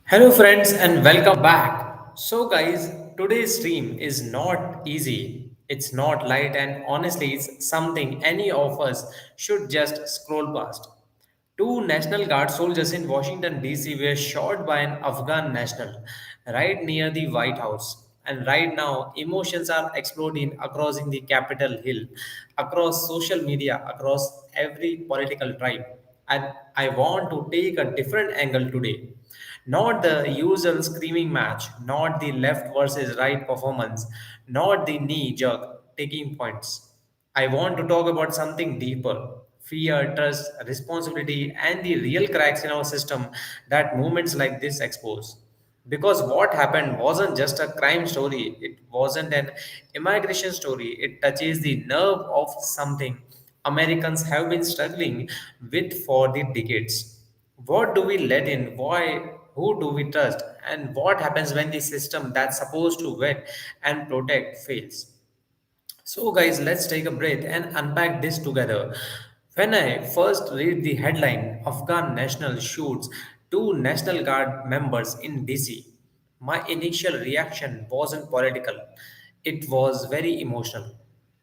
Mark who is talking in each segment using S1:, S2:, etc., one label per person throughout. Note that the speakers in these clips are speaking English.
S1: Hello, friends, and welcome back. So, guys, today's stream is not easy. It's not light, and honestly, it's something any of us should just scroll past. Two National Guard soldiers in Washington, D.C. were shot by an Afghan national right near the White House. And right now, emotions are exploding across in the Capitol Hill, across social media, across every political tribe. And I want to take a different angle today. Not the usual screaming match, not the left versus right performance, not the knee jerk taking points. I want to talk about something deeper fear, trust, responsibility, and the real cracks in our system that moments like this expose. Because what happened wasn't just a crime story, it wasn't an immigration story, it touches the nerve of something Americans have been struggling with for the decades. What do we let in? Why? Who do we trust? And what happens when the system that's supposed to vet and protect fails? So, guys, let's take a breath and unpack this together. When I first read the headline Afghan National shoots two National Guard members in DC, my initial reaction wasn't political, it was very emotional.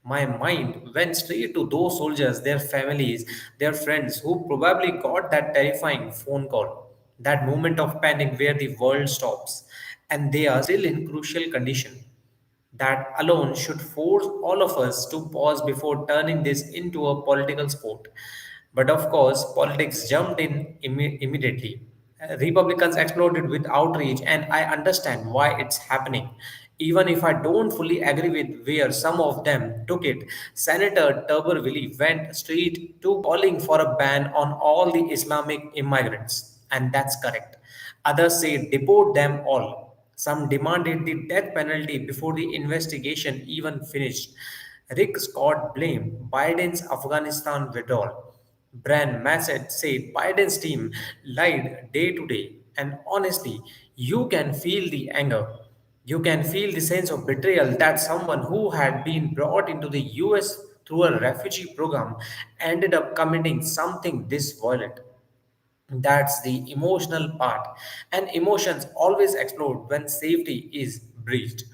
S1: My mind went straight to those soldiers, their families, their friends who probably got that terrifying phone call, that moment of panic where the world stops and they are still in crucial condition. That alone should force all of us to pause before turning this into a political sport. But of course, politics jumped in immediately. Republicans exploded with outrage, and I understand why it's happening. Even if I don't fully agree with where some of them took it, Senator Turberville went straight to calling for a ban on all the Islamic immigrants. And that's correct. Others say deport them all. Some demanded the death penalty before the investigation even finished. Rick Scott blamed Biden's Afghanistan withdrawal. Bran Massett said Biden's team lied day to day. And honestly, you can feel the anger. You can feel the sense of betrayal that someone who had been brought into the US through a refugee program ended up committing something this violent. That's the emotional part. And emotions always explode when safety is breached.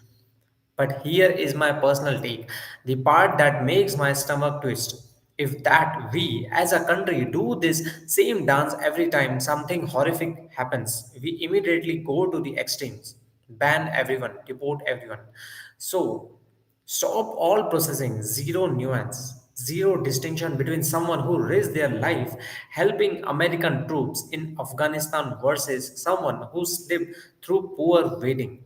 S1: But here is my personal take the part that makes my stomach twist. If that we as a country do this same dance every time something horrific happens, we immediately go to the extremes, ban everyone, deport everyone. So stop all processing, zero nuance, zero distinction between someone who risked their life helping American troops in Afghanistan versus someone who slipped through poor waiting.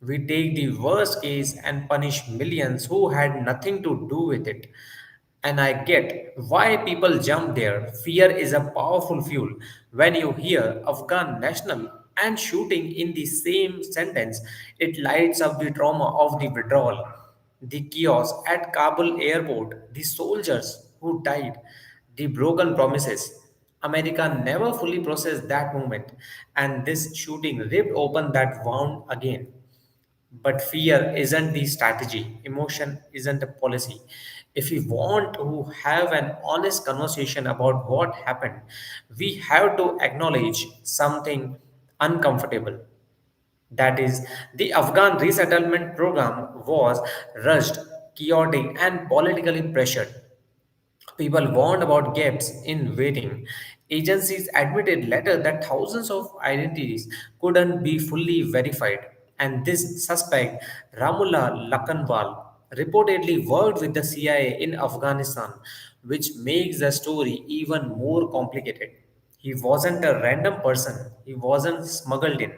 S1: We take the worst case and punish millions who had nothing to do with it. And I get why people jump there. Fear is a powerful fuel. When you hear Afghan national and shooting in the same sentence, it lights up the trauma of the withdrawal, the chaos at Kabul airport, the soldiers who died, the broken promises. America never fully processed that moment, and this shooting ripped open that wound again. But fear isn't the strategy, emotion isn't a policy. If we want to have an honest conversation about what happened, we have to acknowledge something uncomfortable. That is, the Afghan resettlement program was rushed, chaotic, and politically pressured. People warned about gaps in waiting. Agencies admitted later that thousands of identities couldn't be fully verified. And this suspect, Ramullah Lakanwal, reportedly worked with the CIA in Afghanistan, which makes the story even more complicated. He wasn't a random person, he wasn't smuggled in.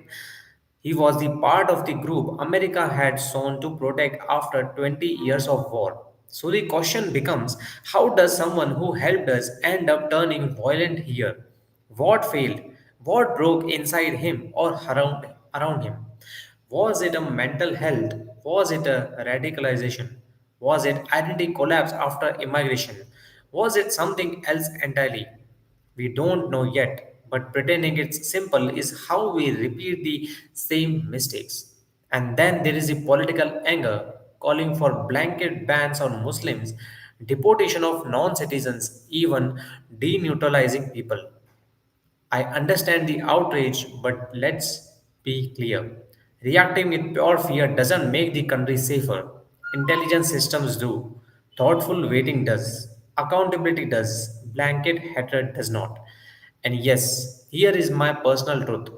S1: He was the part of the group America had sworn to protect after 20 years of war. So the question becomes how does someone who helped us end up turning violent here? What failed? What broke inside him or around him? Was it a mental health? Was it a radicalization? Was it identity collapse after immigration? Was it something else entirely? We don't know yet, but pretending it's simple is how we repeat the same mistakes. And then there is the political anger calling for blanket bans on Muslims, deportation of non citizens, even deneutralizing people. I understand the outrage, but let's be clear. Reacting with pure fear doesn't make the country safer. Intelligence systems do. Thoughtful waiting does. Accountability does. Blanket hatred does not. And yes, here is my personal truth.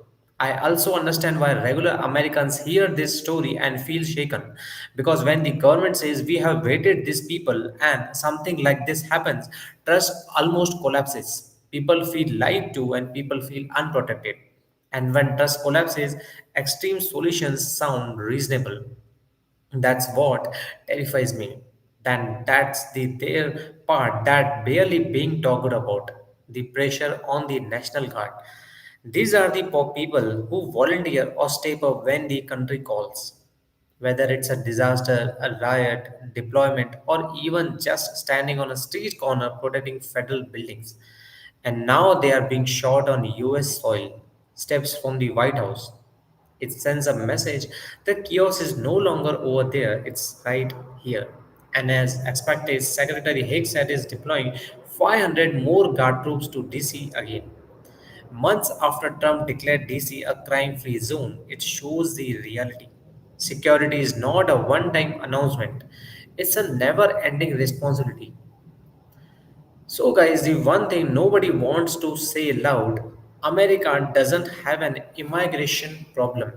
S1: I also understand why regular Americans hear this story and feel shaken. Because when the government says we have waited these people and something like this happens, trust almost collapses. People feel lied to and people feel unprotected. And when trust collapses, extreme solutions sound reasonable. That's what terrifies me. Then that's the their part that barely being talked about. The pressure on the National Guard. These are the people who volunteer or step up when the country calls. Whether it's a disaster, a riot, deployment, or even just standing on a street corner protecting federal buildings. And now they are being shot on US soil, steps from the White House. It sends a message that chaos is no longer over there, it's right here. And as expected, Secretary Hicks said is deploying 500 more guard troops to DC again. Months after Trump declared DC a crime free zone, it shows the reality. Security is not a one time announcement, it's a never ending responsibility. So, guys, the one thing nobody wants to say loud, America doesn't have an immigration problem.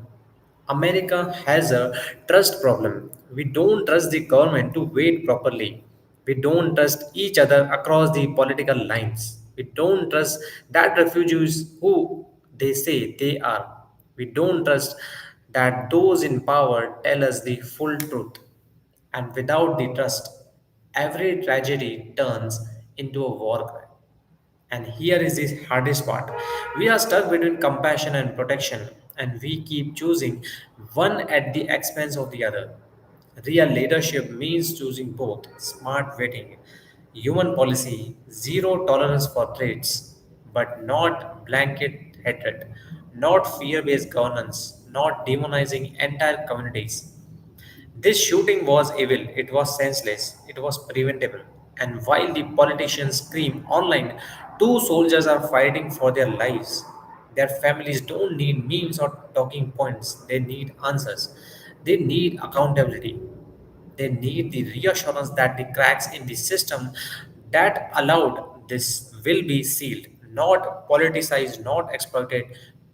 S1: America has a trust problem. We don't trust the government to wait properly. We don't trust each other across the political lines. We don't trust that refugees who they say they are. We don't trust that those in power tell us the full truth. And without the trust, every tragedy turns into a war crime. And here is the hardest part. We are stuck between compassion and protection, and we keep choosing one at the expense of the other. Real leadership means choosing both smart waiting, human policy, zero tolerance for traits, but not blanket hatred, not fear based governance, not demonizing entire communities. This shooting was evil, it was senseless, it was preventable. And while the politicians scream online, two soldiers are fighting for their lives. Their families don't need memes or talking points, they need answers. They need accountability. They need the reassurance that the cracks in the system that allowed this will be sealed, not politicized, not exploited,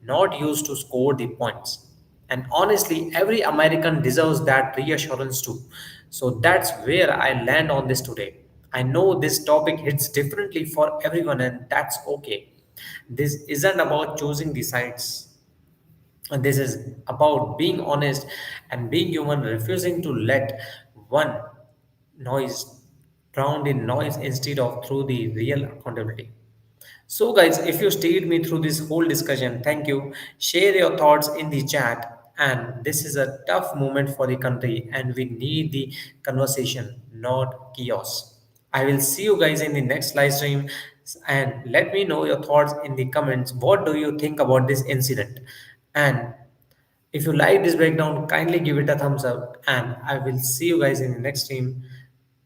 S1: not used to score the points. And honestly, every American deserves that reassurance too. So that's where I land on this today. I know this topic hits differently for everyone, and that's okay. This isn't about choosing the sides. And this is about being honest and being human, refusing to let one noise drown in noise instead of through the real accountability. So, guys, if you stayed me through this whole discussion, thank you. Share your thoughts in the chat. And this is a tough moment for the country, and we need the conversation, not chaos. I will see you guys in the next live stream, and let me know your thoughts in the comments. What do you think about this incident? And if you like this breakdown, kindly give it a thumbs up, and I will see you guys in the next stream.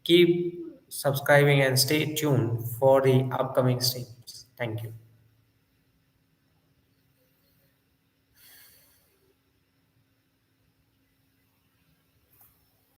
S1: Keep subscribing and stay tuned for the upcoming streams. Thank you.